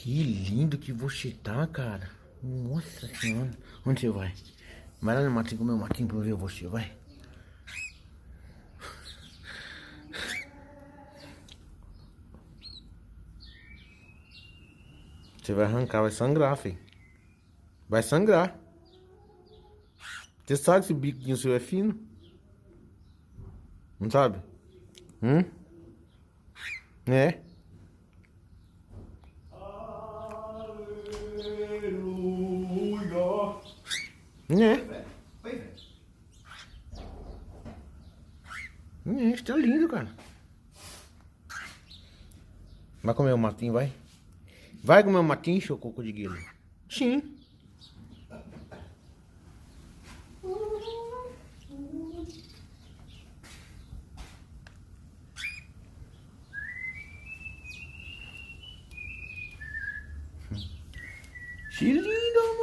Que lindo que você tá, cara. Nossa senhora. Onde você vai? Vai lá no matinho comer um matinho pra eu ver você, vai. Você vai arrancar, vai sangrar, filho. Vai sangrar. Você sabe se o biquinho seu é fino? Não sabe? Hum? É. Aleluia. É. Oi, velho. Isso tá lindo, cara. Vai comer o matinho, vai? Vai comer o matinho, seu coco de guilo? Sim. Que lindo,